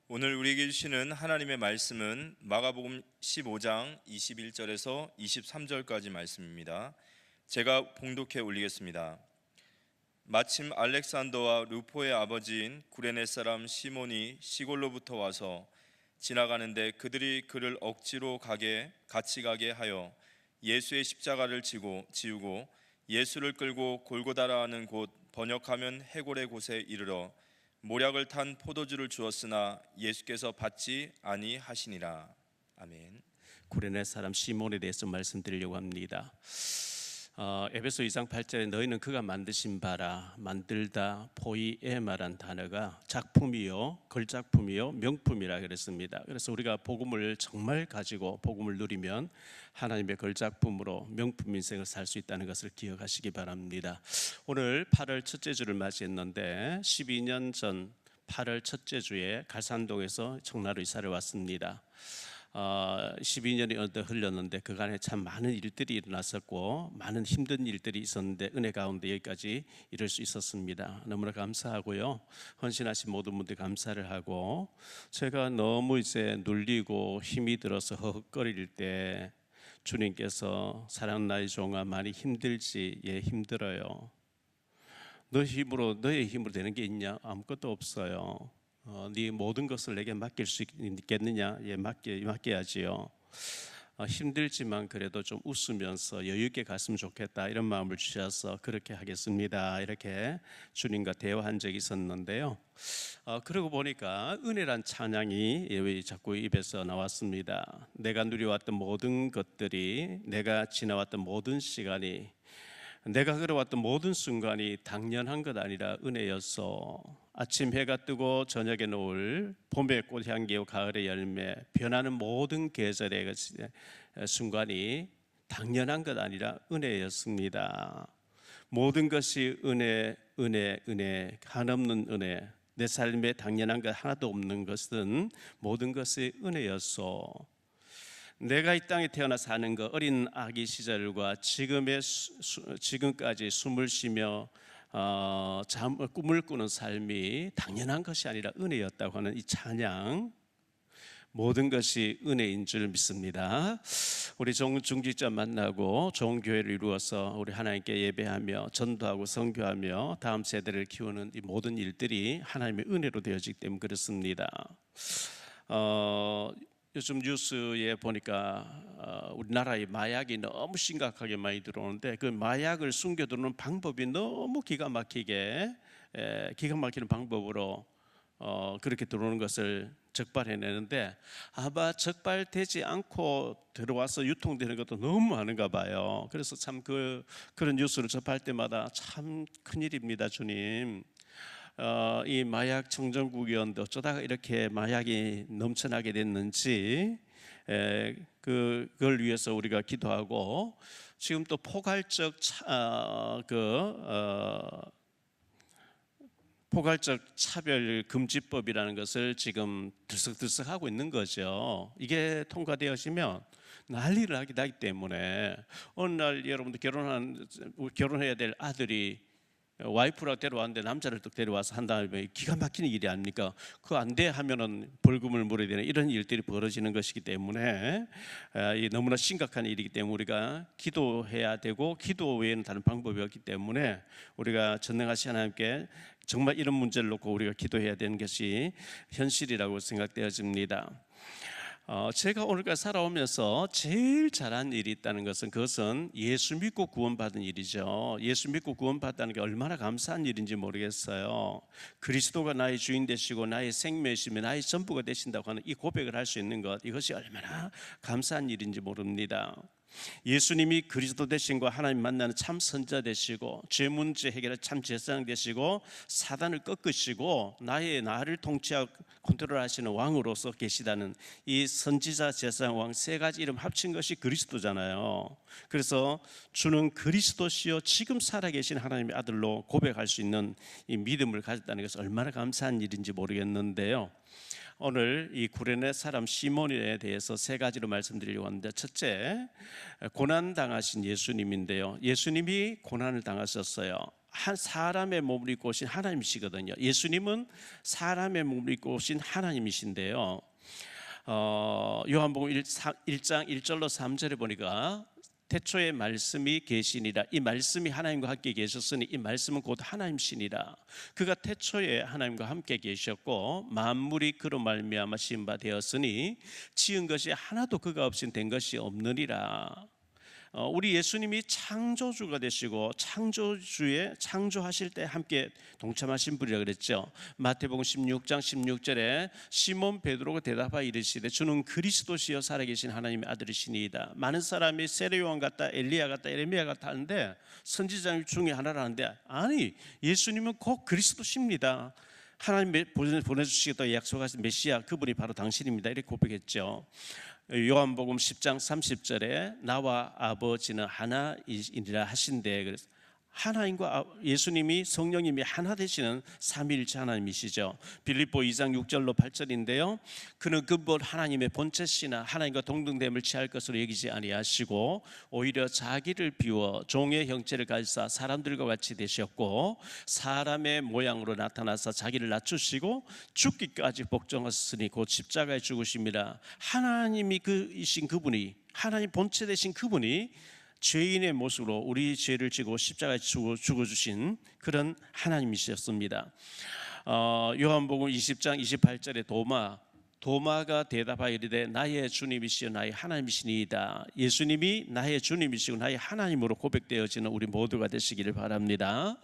오늘 우리에게 주시는 하나님의 말씀은 마가복음 15장 21절에서 23절까지 말씀입니다. 제가 봉독해 올리겠습니다. 마침 알렉산더와 루포의 아버지인 구레네 사람 시몬이 시골로부터 와서 지나가는데 그들이 그를 억지로 같이 가게 하여 예수의 십자가를 지우고 예수를 끌고 골고다라 하는 곳, 번역하면 해골의 곳에 이르러 모략을 탄 포도주를 주었으나 예수께서 받지 아니하시니라. 아멘. 구레네 사람 시몬에 대해서 말씀드리려고 합니다. 에베소 2장 8절에 너희는 그가 만드신 바라, 만들다 포이에마란 단어가 작품이요, 걸작품이요, 명품이라 그랬습니다. 그래서 우리가 복음을 정말 가지고 복음을 누리면 하나님의 걸작품으로 명품 인생을 살 수 있다는 것을 기억하시기 바랍니다. 오늘 8월 첫째 주를 맞이했는데 12년 전 8월 첫째 주에 갈산동에서 청라로 이사를 왔습니다. 12년이 어느덧 흘렀는데 그간에 참 많은 일들이 일어났었고 많은 힘든 일들이 있었는데 은혜 가운데 여기까지 이룰 수 있었습니다. 너무나 감사하고요. 헌신하신 모든 분들 감사를 하고, 제가 너무 이제 눌리고 힘이 들어서 허헉거릴 때 주님께서 사랑 나의 종아 많이 힘들지? 예, 힘들어요. 너의 힘으로 되는 게 있냐? 아무것도 없어요. 네 모든 것을 내게 맡길 수 있겠느냐? 예, 맡겨야지요. 힘들지만 그래도 좀 웃으면서 여유 있게 갔으면 좋겠다, 이런 마음을 주셔서 그렇게 하겠습니다, 이렇게 주님과 대화한 적이 있었는데요. 그러고 보니까 은혜란 찬양이 자꾸 입에서 나왔습니다. 내가 누려왔던 모든 것들이, 내가 지나왔던 모든 시간이, 내가 걸어왔던 모든 순간이 당연한 것 아니라 은혜였어. 아침 해가 뜨고 저녁에 노을, 봄의 꽃향기와 가을의 열매, 변하는 모든 계절의 순간이 당연한 것 아니라 은혜였습니다. 모든 것이 은혜, 한없는 은혜. 내 삶에 당연한 것 하나도 없는 것은 모든 것이 은혜였어. 내가 이 땅에 태어나 사는 것, 어린 아기 시절과 지금까지 숨을 쉬며 꿈을 꾸는 삶이 당연한 것이 아니라 은혜였다고 하는 이 찬양, 모든 것이 은혜인 줄 믿습니다. 우리 중직자 만나고 좋은 교회를 이루어서 우리 하나님께 예배하며 전도하고 선교하며 다음 세대를 키우는 이 모든 일들이 하나님의 은혜로 되어지기 때문에 그렇습니다. 요즘 뉴스에 보니까 우리나라의 마약이 너무 심각하게 많이 들어오는데, 그 마약을 숨겨두는 방법이 너무 기가 막히는 방법으로 그렇게 들어오는 것을 적발해내는데, 아마 적발되지 않고 들어와서 유통되는 것도 너무 많은가 봐요. 그래서 참 그런 뉴스를 접할 때마다 참 큰일입니다, 주님. 이 마약 청정국이었는데 어쩌다가 이렇게 마약이 넘쳐나게 됐는지, 그걸 위해서 우리가 기도하고, 지금 또 포괄적 차별 금지법이라는 것을 지금 들썩들썩하고 있는 거죠. 이게 통과되어지면 난리를 나기 때문에 어느 날 여러분들 결혼해야 될 아들이 와이프라 데려왔는데 남자를 또 데려와서 한 다음에 기가 막히는 일이 아닙니까? 그거 안 돼 하면은 벌금을 물어야 되는 이런 일들이 벌어지는 것이기 때문에 너무나 심각한 일이기 때문에 우리가 기도해야 되고, 기도 외에는 다른 방법이 없기 때문에 우리가 전능하신 하나님께 정말 이런 문제를 놓고 우리가 기도해야 되는 것이 현실이라고 생각되어집니다. 제가 오늘까지 살아오면서 제일 잘한 일이 있다는 것은, 그것은 예수 믿고 구원받은 일이죠. 예수 믿고 구원받다는 게 얼마나 감사한 일인지 모르겠어요. 그리스도가 나의 주인 되시고 나의 생명이시며 나의 전부가 되신다고 하는 이 고백을 할 수 있는 것, 이것이 얼마나 감사한 일인지 모릅니다. 예수님이 그리스도 되신과 하나님 만나는 참 선자 되시고, 죄 문제 해결의 참 제사장 되시고, 사단을 꺾으시고 나를 통치하고 컨트롤하시는 왕으로서 계시다는 이 선지자, 제사장, 왕 세 가지 이름 합친 것이 그리스도잖아요. 그래서 주는 그리스도시요 지금 살아계신 하나님의 아들로 고백할 수 있는 이 믿음을 가졌다는 것은 얼마나 감사한 일인지 모르겠는데요. 오늘 이 구레네 사람 시몬에 대해서 세 가지로 말씀드리려고 하는데, 첫째, 고난 당하신 예수님인데요. 예수님이 고난을 당하셨어요. 한 사람의 몸을 입고 오신 하나님이시거든요. 예수님은 사람의 몸을 입고 오신 하나님이신데요. 요한복음 1장 1절로 3절에 보니까 태초에 말씀이 계시니라. 이 말씀이 하나님과 함께 계셨으니 이 말씀은 곧 하나님이시니라. 그가 태초에 하나님과 함께 계셨고 만물이 그로 말미암아 지은 바 되었으니 지은 것이 하나도 그가 없인 된 것이 없느니라. 우리 예수님이 창조주가 되시고 창조주에 창조하실 때 함께 동참하신 분이라 그랬죠. 마태복음 16장 16절에 시몬 베드로가 대답하여 이르시되 주는 그리스도시여 살아계신 하나님의 아들이시니이다. 많은 사람이 세례요한 같다, 엘리야 같다, 에레미야 같다 하는데 선지자 중에 하나라는데 아니, 예수님은 곧 그리스도십니다. 하나님 보내주시겠다고 약속하신 메시아, 그분이 바로 당신입니다. 이렇게 고백했죠. 요한복음 10장 30절에 나와 아버지는 하나이니라 하신대. 그래서 하나님과 예수님이 성령님이 하나 되시는 삼위일체 하나님이시죠. 빌립보 2장 6절로 8절인데요. 그는 근본 하나님의 본체시나 하나님과 동등됨을 취할 것으로 여기지 아니하시고 오히려 자기를 비워 종의 형체를 가지사 사람들과 같이 되셨고 사람의 모양으로 나타나서 자기를 낮추시고 죽기까지 복종하셨으니 곧 십자가에 죽으심이라. 하나님이 그이신 그분이, 하나님 본체 되신 그분이 죄인의 모습으로 우리 죄를 지고 십자가에 죽어주신 그런 하나님이셨습니다. 요한복음 20장 28절에 도마가 대답하여 이르되 나의 주님이시여 나의 하나님이시니이다. 예수님이 나의 주님이시고 나의 하나님으로 고백되어지는 우리 모두가 되시기를 바랍니다.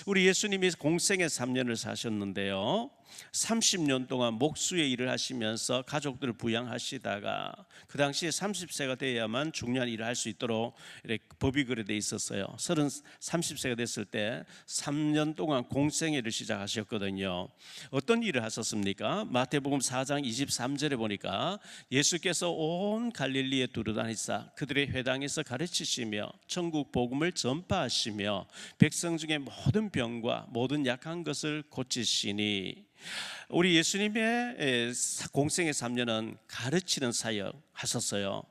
우리 예수님이 공생의 3년을 사셨는데요, 30년 동안 목수의 일을 하시면서 가족들을 부양하시다가 그 당시에 30세가 돼야만 중요한 일을 할 수 있도록 이렇게 법이 그래 돼 있었어요. 30세가 됐을 때 3년 동안 공생애를 시작하셨거든요. 어떤 일을 하셨습니까? 마태복음 4장 23절에 보니까 예수께서 온 갈릴리에 두루다니사 그들의 회당에서 가르치시며 천국 복음을 전파하시며 백성 중에 모든 병과 모든 약한 것을 고치시니. 우리 예수님의 공생의 3년은 가르치는 사역 하셨어요.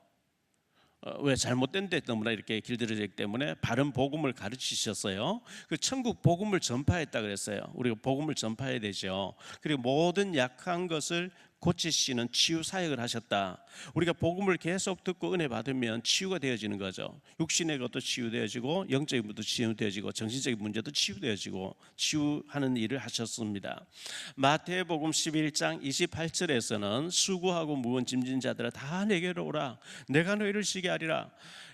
왜? 잘못된 데 너무나 이렇게 길들여져 있기 때문에 바른 복음을 가르치셨어요. 그 천국 복음을 전파했다 그랬어요. 우리가 복음을 전파해야 되죠. 그리고 모든 약한 것을 고치시는 치유 사역을 하셨다. 우리가 복음을 계속 듣고 은혜 받으면 치유가 되어지는 거죠. 육신의 것도 치유되어지고 영적인 것도 치유되어지고 정신적인 문제도 치유되어지고 치유하는 일을 하셨습니다. 마태복음 11장 28절에서는 수고하고 무거운 짐진 자들아 다 내게로 오라 내가 너희를 쉬게 하리라.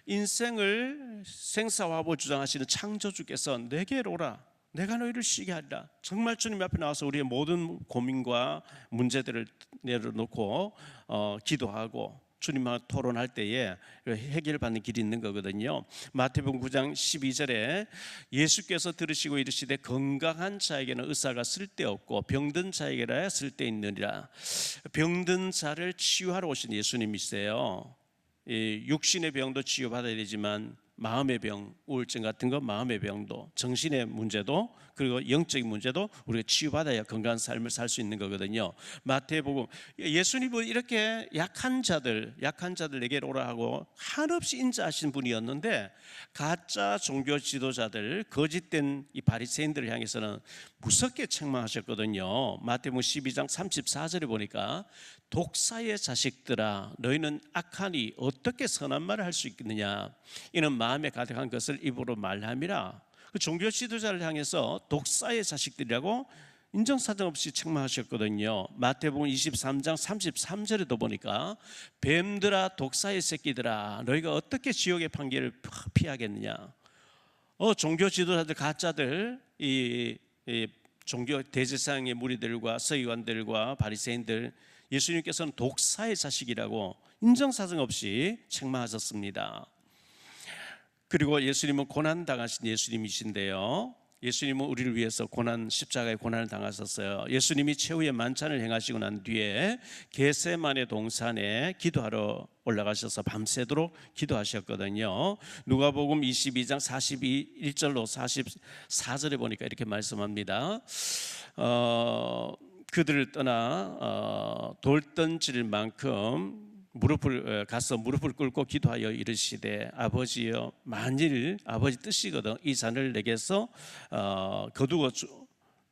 인생을 생사화보 주장하시는 창조주께서 내게로 오라 내가 너희를 쉬게 하리라. 정말 주님 앞에 나와서 우리의 모든 고민과 문제들을 내려놓고 기도하고 주님과 토론할 때에 해결받는 길이 있는 거거든요. 마태복음 9장 12절에 예수께서 들으시고 이르시되 건강한 자에게는 의사가 쓸데없고 병든 자에게라야 쓸데있느니라. 병든 자를 치유하러 오신 예수님이세요. 육신의 병도 치유받아야 되지만 마음의 병, 우울증 같은 거, 마음의 병도, 정신의 문제도, 그리고 영적인 문제도 우리가 치유받아야 건강한 삶을 살 수 있는 거거든요. 마태복음, 예수님은 이렇게 약한 자들에게 오라 하고 한없이 인자하신 분이었는데 가짜 종교 지도자들, 거짓된 이 바리새인들을 향해서는 무섭게 책망하셨거든요. 마태복음 12장 34절에 보니까 독사의 자식들아 너희는 악하니 어떻게 선한 말을 할 수 있겠느냐 이는 마음에 가득한 것을 입으로 말함이라. 그 종교 지도자를 향해서 독사의 자식들이라고 인정사정 없이 책망하셨거든요. 마태복음 23장 33절에도 보니까 뱀들아 독사의 새끼들아 너희가 어떻게 지옥의 판결을 피하겠느냐. 종교 지도자들 가짜들 이 종교 대제사장의 무리들과 서기관들과 바리새인들 예수님께서는 독사의 자식이라고 인정사정 없이 책망하셨습니다. 그리고 예수님은 고난 당하신 예수님이신데요, 예수님은 우리를 위해서 십자가의 고난을 당하셨어요. 예수님이 최후의 만찬을 행하시고 난 뒤에 겟세마네 동산에 기도하러 올라가셔서 밤새도록 기도하셨거든요. 누가복음 22장 41절로 44절에 보니까 이렇게 말씀합니다. 그들을 떠나 돌 던질 만큼 무릎을 가서 무릎을 꿇고 기도하여 이르시되 아버지여 만일 아버지 뜻이거든 이 잔을 내게서 거두어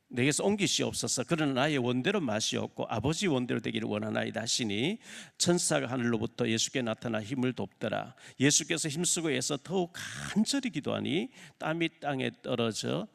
내게서 옮기시옵소서. 그러나 나의 원대로 마시옵고 아버지 원대로 되기를 원하나이다 하시니 천사가 하늘로부터 예수께 나타나 힘을 돕더라. 예수께서 힘쓰고 애써 더욱 간절히 기도하니 땀이 땅에 떨어져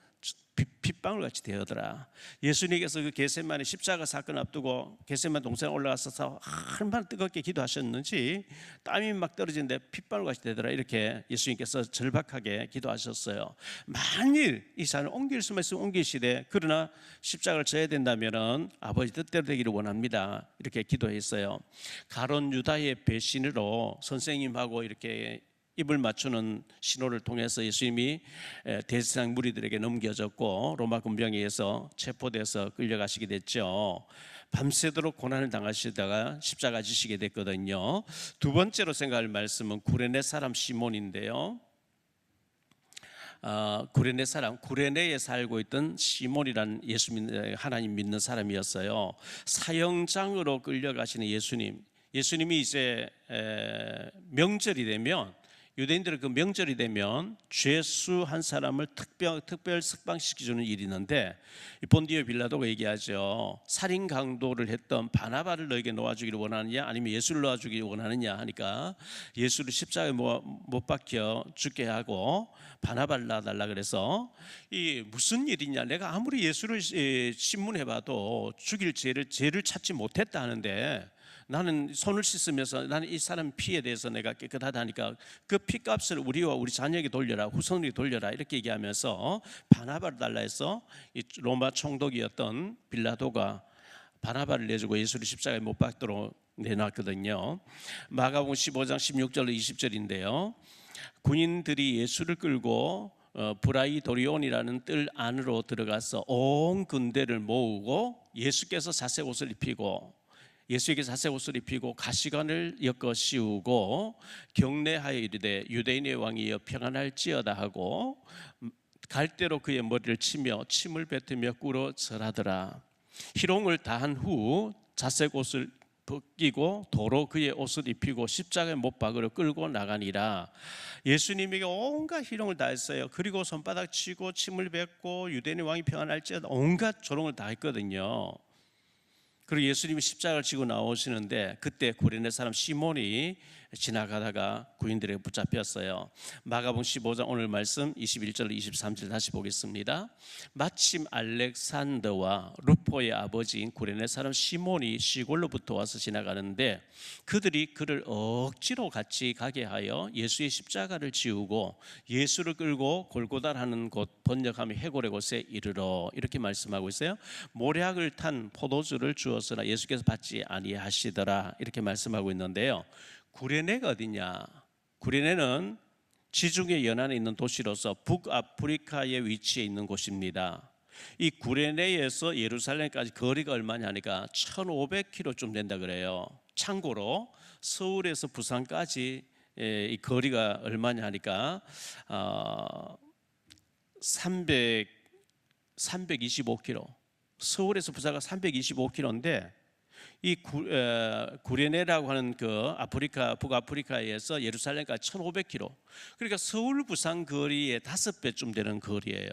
핏방울 같이 되어더라. 예수님께서 그 겟세마네 십자가 사건 앞두고 겟세마네 동산 올라가서 얼마나 뜨겁게 기도하셨는지 땀이 막 떨어지는데 핏방울 같이 되더라. 이렇게 예수님께서 절박하게 기도하셨어요. 만일 이 산을 옮길 수만 있으면 옮기시되 그러나 십자가를 져야 된다면은 아버지 뜻대로 되기를 원합니다. 이렇게 기도했어요. 가론 유다의 배신으로 선생님하고 이렇게 입을 맞추는 신호를 통해서 예수님이 대제사장 무리들에게 넘겨졌고 로마 군병에 의해서 체포돼서 끌려가시게 됐죠. 밤새도록 고난을 당하시다가 십자가 지시게 됐거든요. 두 번째로 생각할 말씀은 구레네 사람 시몬인데요. 구레네 사람, 구레네에 살고 있던 시몬이라는 하나님 믿는 사람이었어요. 사형장으로 끌려가시는 예수님이 이제 명절이 되면 유대인들은 그 명절이 되면 죄수 한 사람을 특별 석방시켜주는 일이 있는데 본디오 빌라도가 얘기하죠. 살인 강도를 했던 바나바를 너에게 놓아주기를 원하느냐 아니면 예수를 놓아주기를 원하느냐 하니까 예수를 십자가에 못 박혀 죽게 하고 바나바를 놔달라 그래서 이 무슨 일이냐, 내가 아무리 예수를 신문해봐도 죽일 죄를 찾지 못했다 하는데 나는 손을 씻으면서 나는 이 사람 피에 대해서 내가 깨끗하다 하니까 그 피값을 우리와 우리 자녀에게 돌려라, 후손에게 돌려라 이렇게 얘기하면서 바나바를 달라 해서 이 로마 총독이었던 빌라도가 바나바를 내주고 예수를 십자가에 못 박도록 내놨거든요. 마가복음 15장 16절 20절인데요. 군인들이 예수를 끌고 브라이도리온이라는 뜰 안으로 들어가서 온 군대를 모으고 예수께서 자색 옷을 입히고 가시관을 엮어 씌우고 경례하여 이르되 유대인의 왕이여 평안할지어다 하고 갈대로 그의 머리를 치며 침을 뱉으며 꿇어 절하더라. 희롱을 다한 후 자색 옷을 벗기고 도로 그의 옷을 입히고 십자가에 못 박으러 끌고 나가니라. 예수님에게 온갖 희롱을 다했어요. 그리고 손바닥 치고 침을 뱉고 유대인의 왕이 평안할지어다 온갖 조롱을 다 했거든요. 그리고 예수님이 십자가를 지고 나오시는데 그때 구레네 사람 시몬이 지나가다가 구인들에게 붙잡혔어요. 마가복음 15장 오늘 말씀 21절 23절 다시 보겠습니다. 마침 알렉산더와 루포의 아버지인 구레네 사람 시몬이 시골로부터 와서 지나가는데 그들이 그를 억지로 같이 가게 하여 예수의 십자가를 지우고 예수를 끌고 골고다라는 곳, 번역하면 해골의 곳에 이르러 이렇게 말씀하고 있어요. 모략을 탄 포도주를 주었으나 예수께서 받지 아니하시더라 이렇게 말씀하고 있는데요. 구레네가 어디냐? 구레네는 지중해 연안에 있는 도시로서 북아프리카에 위치해 있는 곳입니다. 이 구레네에서 예루살렘까지 거리가 얼마냐 하니까 1500km쯤 된다 그래요. 참고로 서울에서 부산까지 이 거리가 얼마냐 하니까 325km. 서울에서 부산가 325km인데 이 구레네라고 하는 그 북아프리카에서 예루살렘까지 1,500km. 그러니까 서울 부산 거리의 5배쯤 되는 거리예요.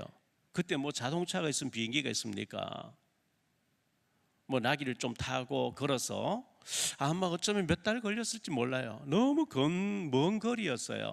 그때 뭐 자동차가 있으면 비행기가 있습니까? 뭐 나귀를 좀 타고 걸어서 아마 어쩌면 몇 달 걸렸을지 몰라요. 너무 먼 거리였어요.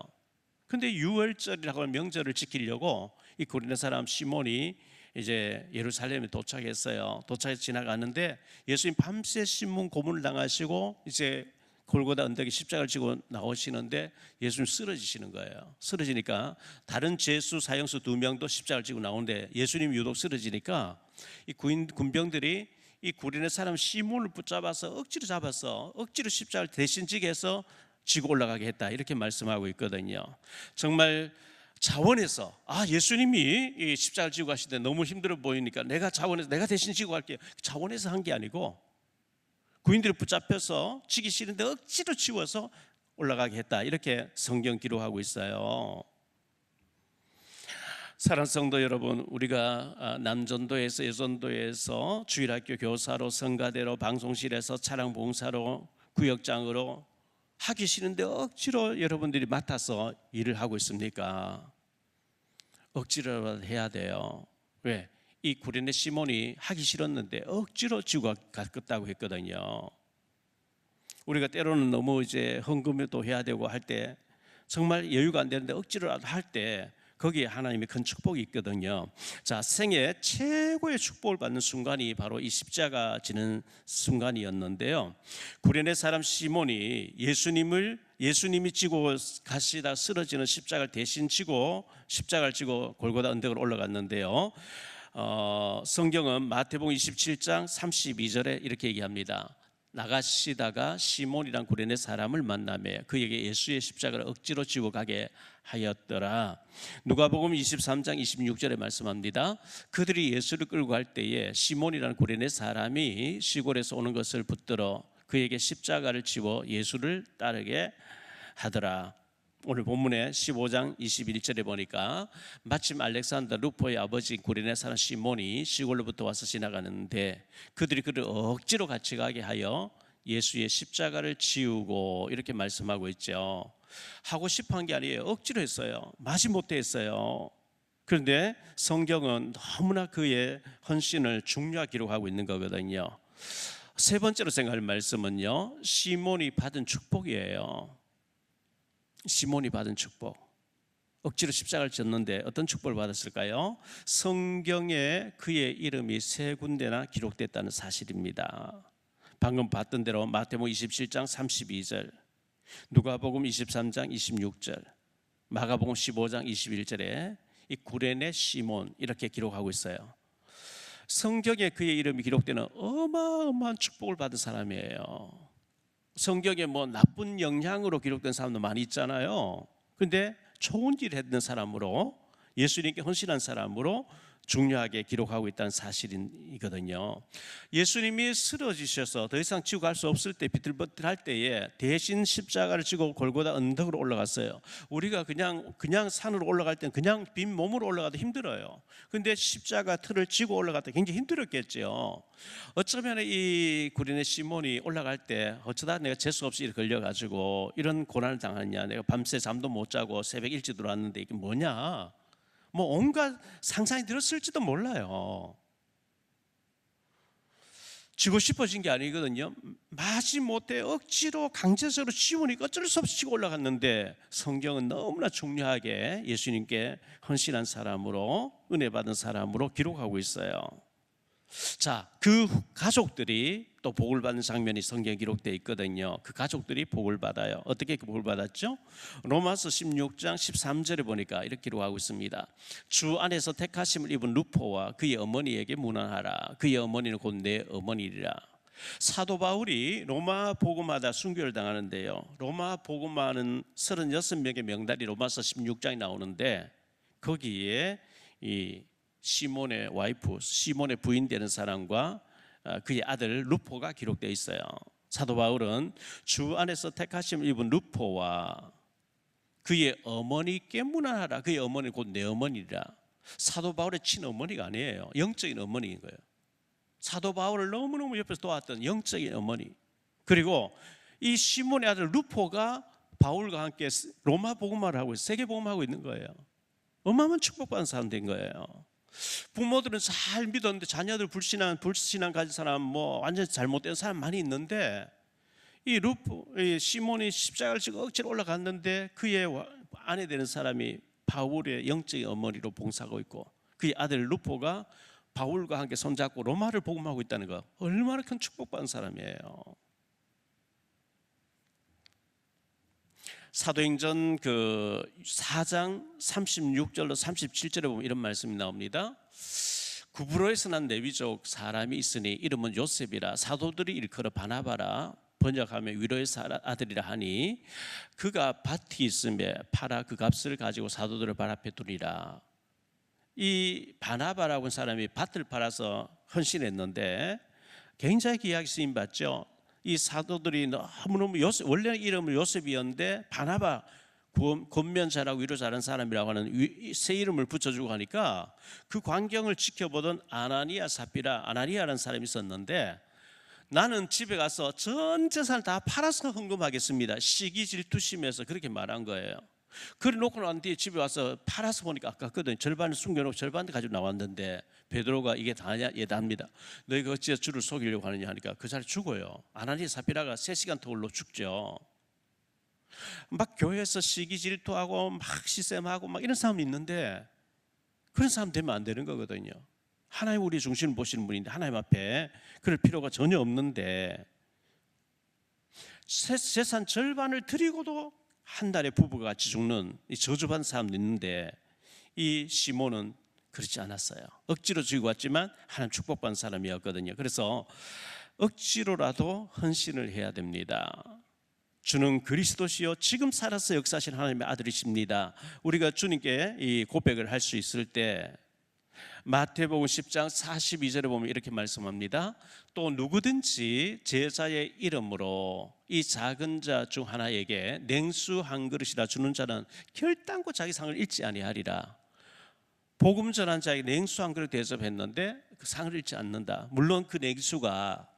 근데 유월절이라고 하는 명절을 지키려고 이 구레네 사람 시몬이 이제 예루살렘에 도착했어요. 도착해서 지나가는데 예수님 밤새 신문 고문을 당하시고 이제 골고다 언덕에 십자가를 지고 나오시는데 예수님 쓰러지시는 거예요. 쓰러지니까 다른 죄수 사형수 2명도 십자가를 지고 나오는데 예수님 유독 쓰러지니까 이 군병들이 이 구레네 사람 시몬을 붙잡아서 억지로 잡아서 억지로 십자가를 대신 지게 해서 지고 올라가게 했다 이렇게 말씀하고 있거든요. 정말 자원해서 예수님이 이 십자가를 지고 가시는데 너무 힘들어 보이니까 내가 대신 지고 갈게요. 자원해서 한 게 아니고 구인들이 붙잡혀서 지기 싫은데 억지로 지워서 올라가게 했다 이렇게 성경 기록하고 있어요. 사랑하는 성도 여러분, 우리가 남전도에서 여전도에서 주일학교 교사로 성가대로 방송실에서 차량 봉사로 구역장으로 하기 싫은데 억지로 여러분들이 맡아서 일을 하고 있습니까? 억지로라도 해야 돼요. 왜? 이 구레네 시몬이 하기 싫었는데 억지로 지고 갔다고 했거든요. 우리가 때로는 너무 이제 헌금도 해야 되고 할 때 정말 여유가 안 되는데 억지로라도 할 때 거기에 하나님의 큰 축복이 있거든요. 자, 생애 최고의 축복을 받는 순간이 바로 이 십자가 지는 순간이었는데요. 구레네 사람 시몬이 예수님이 지고 가시다 쓰러지는 십자가를 대신 지고 십자가를 지고 골고다 언덕을 올라갔는데요. 성경은 마태복음 27장 32절에 이렇게 얘기합니다. 나가시다가 시몬이란 구레네 사람을 만나매 그에게 예수의 십자가를 억지로 지고 가게 하였더라. 누가복음 23장 26절에 말씀합니다. 그들이 예수를 끌고 갈 때에 시몬이란 구레네 사람이 시골에서 오는 것을 붙들어 그에게 십자가를 지워 예수를 따르게 하더라. 오늘 본문의 15장 21절에 보니까 마침 알렉산더 루포의 아버지 구레네 사람 시몬이 시골로부터 와서 지나가는데 그들이 그를 억지로 같이 가게 하여 예수의 십자가를 지우고 이렇게 말씀하고 있죠. 하고 싶어 한 게 아니에요. 억지로 했어요. 마지못해 했어요. 그런데 성경은 너무나 그의 헌신을 중요하게 기록하고 있는 거거든요. 세 번째로 생각할 말씀은요, 시몬이 받은 축복이에요. 시몬이 받은 축복. 억지로 십자가를 졌는데 어떤 축복을 받았을까요? 성경에 그의 이름이 세 군데나 기록됐다는 사실입니다. 방금 봤던 대로 마태복음 27장 32절, 누가복음 23장 26절, 마가복음 15장 21절에 이 구레네 시몬 이렇게 기록하고 있어요. 성경에 그의 이름이 기록되는 어마어마한 축복을 받은 사람이에요. 성경에 뭐 나쁜 영향으로 기록된 사람도 많이 있잖아요. 그런데 좋은 일을 했던 사람으로, 예수님께 헌신한 사람으로 중요하게 기록하고 있다는 사실이거든요. 예수님이 쓰러지셔서 더 이상 지고 갈 수 없을 때, 비틀비틀할 때에 대신 십자가를 지고 골고다 언덕으로 올라갔어요. 우리가 그냥 산으로 올라갈 때는 그냥 빈 몸으로 올라가도 힘들어요. 그런데 십자가 틀을 지고 올라갈 때 굉장히 힘들었겠죠. 어쩌면 이 구레네 시몬이 올라갈 때 어쩌다 내가 재수 없이 걸려가지고 이런 고난을 당하냐, 내가 밤새 잠도 못 자고 새벽 일찍 들어왔는데 이게 뭐냐, 뭐 온갖 상상이 들었을지도 몰라요. 지고 싶어진 게 아니거든요. 마지못해 억지로 강제적으로 지우니까 어쩔 수 없이 지고 올라갔는데 성경은 너무나 중요하게 예수님께 헌신한 사람으로, 은혜 받은 사람으로 기록하고 있어요. 자, 그 가족들이 또 복을 받는 장면이 성경에 기록되어 있거든요. 그 가족들이 복을 받아요. 어떻게 그 복을 받았죠? 로마서 16장 13절에 보니까 이렇게 기록하고 있습니다. 주 안에서 택하심을 입은 루포와 그의 어머니에게 문안하라. 그의 어머니는 곧 내 어머니리라. 사도 바울이 로마 복음하다 순교를 당하는데요. 로마 복음하는 36명의 명단이 로마서 16장에 나오는데 거기에 이 시몬의 와이프, 시몬의 부인 되는 사람과 그의 아들 루포가 기록되어 있어요. 사도 바울은 주 안에서 택하심을 입은 루포와 그의 어머니께 문안하라. 그의 어머니는 곧 내 어머니라. 사도 바울의 친어머니가 아니에요. 영적인 어머니인 거예요. 사도 바울을 너무너무 옆에서 도왔던 영적인 어머니. 그리고 이 시몬의 아들 루포가 바울과 함께 로마 복음화를 하고 세계 복음화하고 있는 거예요. 어마어마한 축복받은 사람 된 거예요. 부모들은 잘 믿었는데 자녀들 불신앙 가진 사람, 뭐 완전 잘못된 사람 많이 있는데 이 시몬이 십자가를 지고 억지로 올라갔는데 그의 아내 되는 사람이 바울의 영적인 어머니로 봉사하고 있고 그의 아들 루포가 바울과 함께 손잡고 로마를 복음하고 있다는 거, 얼마나 큰 축복받은 사람이에요. 사도행전 그 4장 36절로 37절에 보면 이런 말씀이 나옵니다. 구브로에서 난 레위족 사람이 있으니 이름은 요셉이라 사도들이 일컬어 바나바라 번역하며 위로의 아들이라 하니 그가 밭이 있으며 팔아 그 값을 가지고 사도들을 발 앞에 두니라. 이 바나바라고 하는 사람이 밭을 팔아서 헌신했는데 굉장히 귀하게 쓰임 받죠. 이 사도들이 너무너무 원래 이름은 요셉이었는데 바나바, 권면 잘하고 위로 잘하는 사람이라고 하는 새 이름을 붙여주고 하니까 그 광경을 지켜보던 아나니아 사피라, 아나니아라는 사람이 있었는데 나는 집에 가서 전 재산을 다 팔아서 헌금하겠습니다. 시기 질투심에서 그렇게 말한 거예요. 그래 놓고 난 뒤에 집에 와서 팔아서 보니까 아깝거든. 절반을 숨겨놓고 절반을 가지고 나왔는데 베드로가 이게 다냐? 예답니다. 너희가 어찌해 주를 속이려고 하느냐 하니까 그 자리에 죽어요. 아나니아 사피라가 3시간 터울로 죽죠. 막 교회에서 시기 질투하고 막 시샘하고 막 이런 사람이 있는데 그런 사람 되면 안 되는 거거든요. 하나님 우리 중심을 보시는 분인데 하나님 앞에 그럴 필요가 전혀 없는데 재산 절반을 드리고도 한 달에 부부가 같이 죽는 이 저주받은 사람도 있는데 이 시몬은 그렇지 않았어요. 억지로 죽이고 왔지만 하나님 축복받은 사람이었거든요. 그래서 억지로라도 헌신을 해야 됩니다. 주는 그리스도시요 지금 살아서 역사하신 하나님의 아들이십니다. 우리가 주님께 이 고백을 할 수 있을 때 마태복음 10장 42절에 보면 이렇게 말씀합니다. 또 누구든지 제자의 이름으로 이 작은 자 중 하나에게 냉수 한 그릇이라 주는 자는 결단코 자기 상을 잃지 아니하리라. 복음 전한 자에게 냉수 한 그릇 대접했는데 그 상을 잃지 않는다. 물론 그 냉수가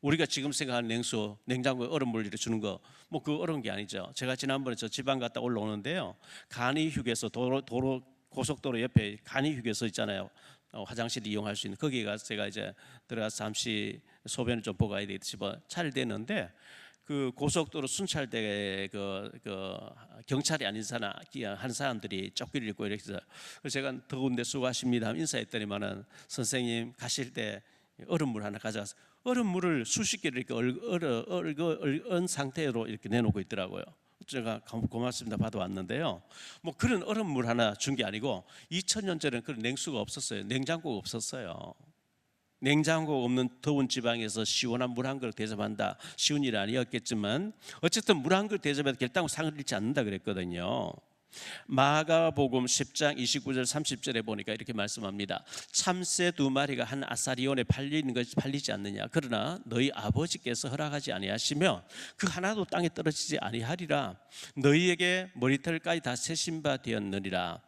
우리가 지금 생각하는 냉수, 냉장고에 얼음물 이렇게 주는 거, 뭐 그 어려운 게 아니죠. 제가 지난번에 저 지방 갔다 올라오는데요. 간이 휴게소 도로 고속도로 옆에 간이 휴게소 있잖아요. 화장실 이용할 수 있는 거기에 가서 제가 이제 들어가서 잠시 소변을 좀 보고 가야 되겠지 뭐 차를 대는데 그 고속도로 순찰대 그 경찰이 아닌 사람 한 사람들이 조끼를 입고 이렇게 해서 제가 더운데 수고하십니다 하면 인사했더니만은 선생님 가실 때 얼음물 하나 가져가서 얼음물을 수십 개를 이렇게 얼은 상태로 이렇게 내놓고 있더라고요. 제가 고맙습니다 받아왔는데요. 뭐 그런 얼음물 하나 준 게 아니고 2000년 전에는 그런 냉수가 없었어요. 냉장고가 없었어요. 냉장고 없는 더운 지방에서 시원한 물 한 그릇 대접한다. 쉬운 일이 아니었겠지만 어쨌든 물 한 그릇 대접해도 결단코 상을 잃지 않는다 그랬거든요. 마가복음 10장 29절 30절에 보니까 이렇게 말씀합니다. 참새 2마리가 한 아사리온에 팔리는 것이 팔리지 않느냐. 그러나 너희 아버지께서 허락하지 아니하시며 그 하나도 땅에 떨어지지 아니하리라. 너희에게 머리털까지 다 세신 바 되었느니라.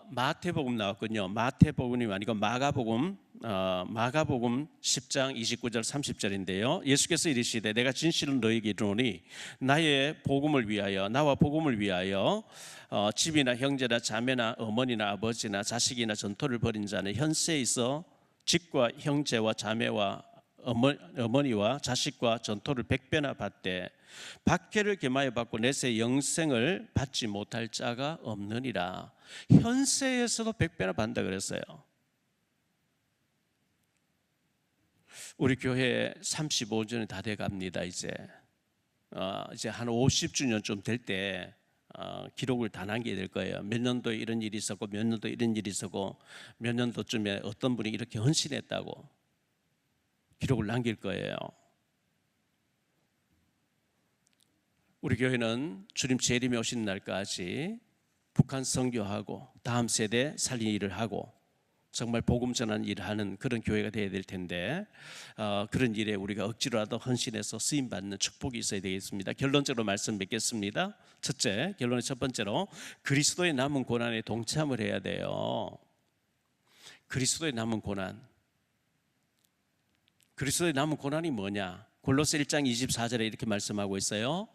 마태복음 나왔군요. 마태복음이 아니고 마가복음 10장 29절 30절인데요. 예수께서 이르시되 내가 진실로 너희에게 이르노니 나의 복음을 위하여 나와 복음을 위하여 집이나 형제나 자매나 어머니나 아버지나 자식이나 전토를 벌인 자는 현세에 있어 집과 형제와 자매와 어머니와 자식과 전토를 100배나 받되 박해를 겸하여 받고 내세 영생을 받지 못할 자가 없느니라. 현세에서도 100배나 받는다 그랬어요. 우리 교회 35주년이 다 돼갑니다. 이제 한 50주년 좀 될 때 기록을 다 남기게 될 거예요. 몇 년도에 이런 일이 있었고 몇 년도에 이런 일이 있었고 몇 년도쯤에 어떤 분이 이렇게 헌신했다고 기록을 남길 거예요. 우리 교회는 주님 재림이 오시는 날까지 북한 선교하고 다음 세대 살리는 일을 하고 정말 복음 전하는 일을 하는 그런 교회가 되어야 될 텐데 그런 일에 우리가 억지로라도 헌신해서 쓰임받는 축복이 있어야 되겠습니다. 결론적으로 말씀 맺겠습니다. 첫째, 결론의 첫 번째로 그리스도의 남은 고난에 동참을 해야 돼요. 그리스도의 남은 고난. 그리스도의 남은 고난이 뭐냐? 골로새 1장 24절에 이렇게 말씀하고 있어요.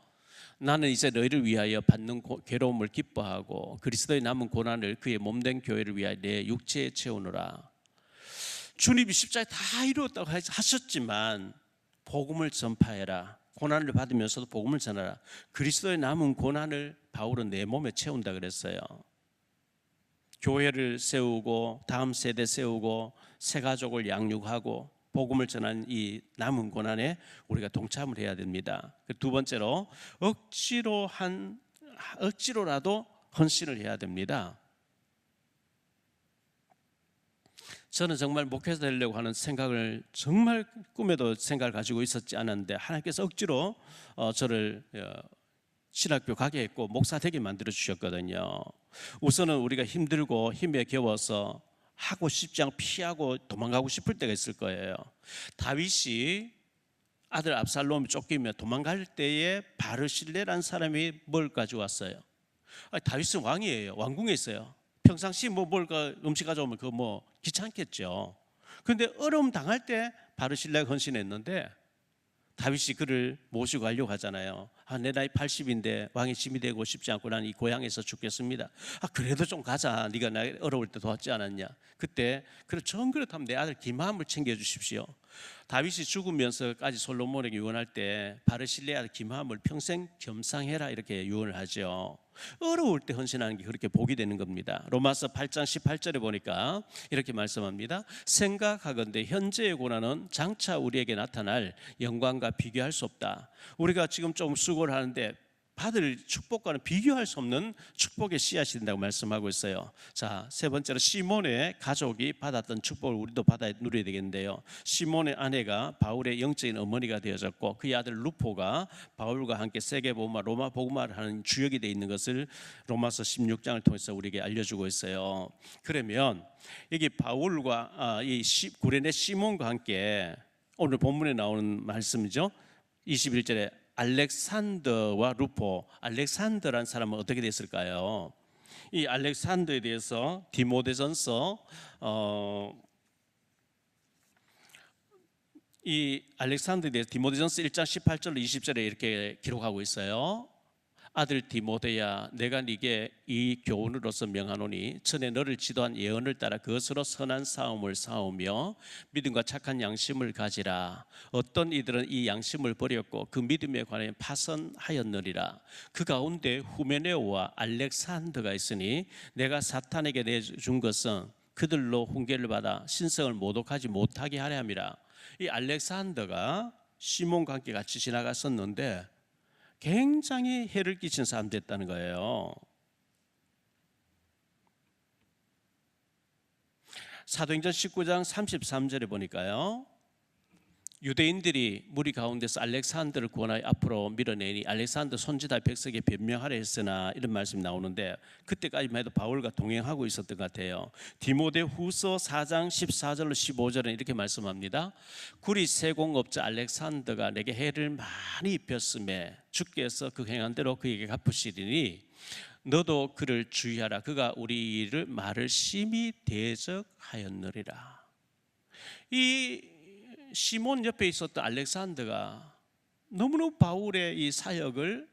나는 이제 너희를 위하여 받는 괴로움을 기뻐하고 그리스도의 남은 고난을 그의 몸된 교회를 위하여 내 육체에 채우노라. 주님이 십자가에 다 이루었다고 하셨지만 복음을 전파해라. 고난을 받으면서도 복음을 전하라. 그리스도의 남은 고난을 바울은 내 몸에 채운다 그랬어요. 교회를 세우고 다음 세대 세우고 새 가족을 양육하고 복음을 전한 이 남은 고난에 우리가 동참을 해야 됩니다. 두 번째로 억지로라도 헌신을 해야 됩니다. 저는 정말 목회자 되려고 하는 생각을 정말 꿈에도 생각을 가지고 있었지 않았는데 하나님께서 억지로 저를 신학교 가게 했고 목사 되게 만들어 주셨거든요. 우선은 우리가 힘들고 힘에 겨워서 하고 싶지 않고 피하고 도망가고 싶을 때가 있을 거예요. 다윗이 아들 압살롬이 쫓기며 도망갈 때에 바르실레라는 사람이 뭘 가져왔어요? 다윗은 왕이에요. 왕궁에 있어요. 평상시 뭘 음식 가져오면 그거 귀찮겠죠. 그런데 어려움 당할 때 바르실레가 헌신했는데 다윗이 그를 모시고 가려고 하잖아요. 내 나이 80인데 왕이 짐이 되고 싶지 않고 나는 이 고향에서 죽겠습니다. 그래도 좀 가자. 네가 나 어려울 때 도왔지 않았냐. 그때 그래 전 그렇다면 내 아들 기므함을 챙겨주십시오. 다윗이 죽으면서까지 솔로몬에게 유언할 때 바르실레의 아들 기므함을 평생 겸상해라 이렇게 유언을 하죠. 어려울 때 헌신하는 게 그렇게 복이 되는 겁니다. 로마서 8장 18절에 보니까 이렇게 말씀합니다. 생각하건대 현재의 고난은 장차 우리에게 나타날 영광과 비교할 수 없다. 우리가 지금 좀 수고를 하는데 받을 축복과는 비교할 수 없는 축복의 씨앗이 된다고 말씀하고 있어요. 자, 세 번째로 시몬의 가족이 받았던 축복을 우리도 받아 누려야 되겠는데요. 시몬의 아내가 바울의 영적인 어머니가 되어졌고 그의 아들 루포가 바울과 함께 세계복음화 로마 복음화를 하는 주역이 되어 있는 것을 로마서 16장을 통해서 우리에게 알려주고 있어요. 그러면 여기 바울과 이 구레네 시몬과 함께 오늘 본문에 나오는 말씀이죠. 21절에 알렉산더와 루포, 알렉산더라는 사람은 어떻게 됐을까요? 이 알렉산더에 대해서 디모데전서 이 알렉산더에 대해서 디모데전서 1장 18절로 20절에 이렇게 기록하고 있어요. 아들 디모데야, 내가 네게 이 교훈으로서 명하노니 전에 너를 지도한 예언을 따라 그것으로 선한 싸움을 싸우며 믿음과 착한 양심을 가지라. 어떤 이들은 이 양심을 버렸고 그 믿음에 관해 파선하였느니라. 그 가운데 후메네오와 알렉산더가 있으니 내가 사탄에게 내준 것은 그들로 훈계를 받아 신성을 모독하지 못하게 하려 함이라. 이 알렉산더가 시몬과 함께 같이 지나갔었는데 굉장히 해를 끼친 사람 됐다는 거예요. 사도행전 19장 33절에 보니까요, 유대인들이 무리 가운데서 알렉산더를 구원하여 앞으로 밀어내니 알렉산더 손지다 백성에게 변명하려 했으나 이런 말씀이 나오는데 그때까지만 해도 바울과 동행하고 있었던 것 같아요. 디모데후서 4장 14절로 15절은 이렇게 말씀합니다. 구리 세공업자 알렉산더가 내게 해를 많이 입혔음에 주께서 그 행한 대로 그에게 갚으시리니 너도 그를 주의하라. 그가 우리 일을 말을 심히 대적하였느니라. 이 시몬 옆에 있었던 알렉산더가 너무너무 바울의 이 사역을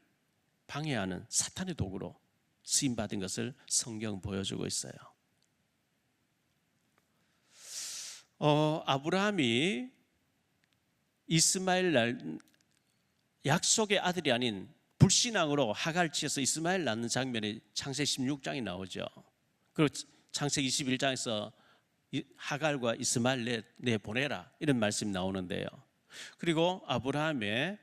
방해하는 사탄의 도구로 쓰임받은 것을 성경은 보여주고 있어요. 아브라함이 이스마엘 날 약속의 아들이 아닌 불신앙으로 하갈을 치어서 이스마엘 낳는 장면이 창세기 16장이 나오죠. 그리고 창세기 21장에서 하갈과 이스마엘 내 보내라 이런 말씀이 나오는데요. 그리고 아브라함의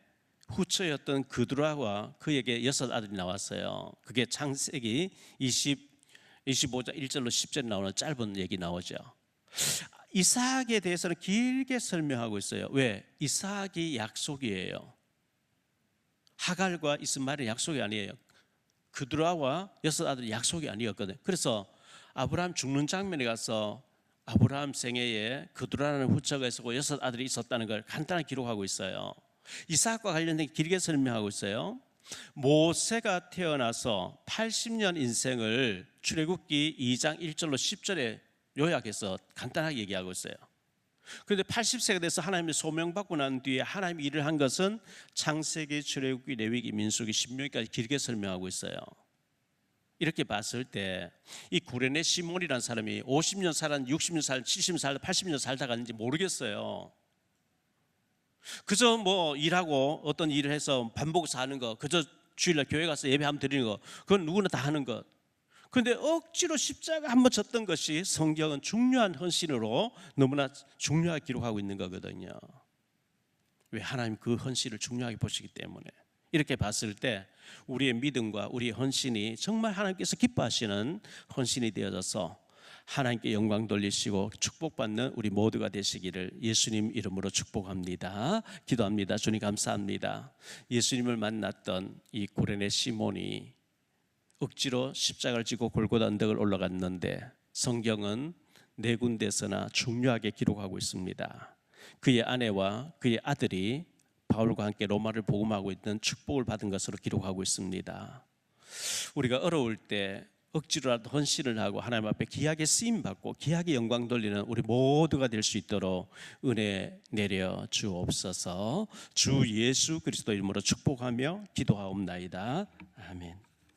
후처였던 그두라와 그에게 6 아들이 나왔어요. 그게 창세기 25장 1절로 10절에 나오는 짧은 얘기 나오죠. 이삭에 대해서는 길게 설명하고 있어요. 왜? 이삭이 약속이에요. 하갈과 이스마엘의 약속이 아니에요. 그두라와 6 아들이 약속이 아니었거든요. 그래서 아브라함 죽는 장면에 가서 아브라함 생애에 그두라라는 후처가 있었고 6 아들이 있었다는 걸 간단하게 기록하고 있어요. 이삭과 관련된 길게 설명하고 있어요. 모세가 태어나서 80년 인생을 출애굽기 2장 1절로 10절에 요약해서 간단하게 얘기하고 있어요. 그런데 80세가 돼서 하나님의 소명받고 난 뒤에 하나님이 일을 한 것은 창세기, 출애굽기, 레위기, 민수기, 신명기까지 길게 설명하고 있어요. 이렇게 봤을 때 이 구레네 시몬이라는 사람이 50년 살았는지 60년 살았는지 70년 살다 80년 살다 갔는지 모르겠어요. 그저 뭐 일하고 어떤 일을 해서 반복해서 하는 거, 그저 주일날 교회 가서 예배하면 드리는 거, 그건 누구나 다 하는 것. 그런데 억지로 십자가 한번 졌던 것이 성경은 중요한 헌신으로 너무나 중요하게 기록하고 있는 거거든요. 왜? 하나님 그 헌신을 중요하게 보시기 때문에. 이렇게 봤을 때 우리의 믿음과 우리의 헌신이 정말 하나님께서 기뻐하시는 헌신이 되어져서 하나님께 영광 돌리시고 축복받는 우리 모두가 되시기를 예수님 이름으로 축복합니다. 기도합니다. 주님 감사합니다. 예수님을 만났던 이 구레네 시몬이 억지로 십자가를 지고 골고다 언덕을 올라갔는데 성경은 4군데서나 중요하게 기록하고 있습니다. 그의 아내와 그의 아들이 바울과 함께 로마를 복음하고 있던 축복을 받은 것으로 기록하고 있습니다. 우리가 어려울 때 억지로라도 헌신을 하고 하나님 앞에 귀하게 쓰임 받고 귀하게 영광 돌리는 우리 모두가 될 수 있도록 은혜 내려 주옵소서. 주 예수 그리스도 이름으로 축복하며 기도하옵나이다. 아멘.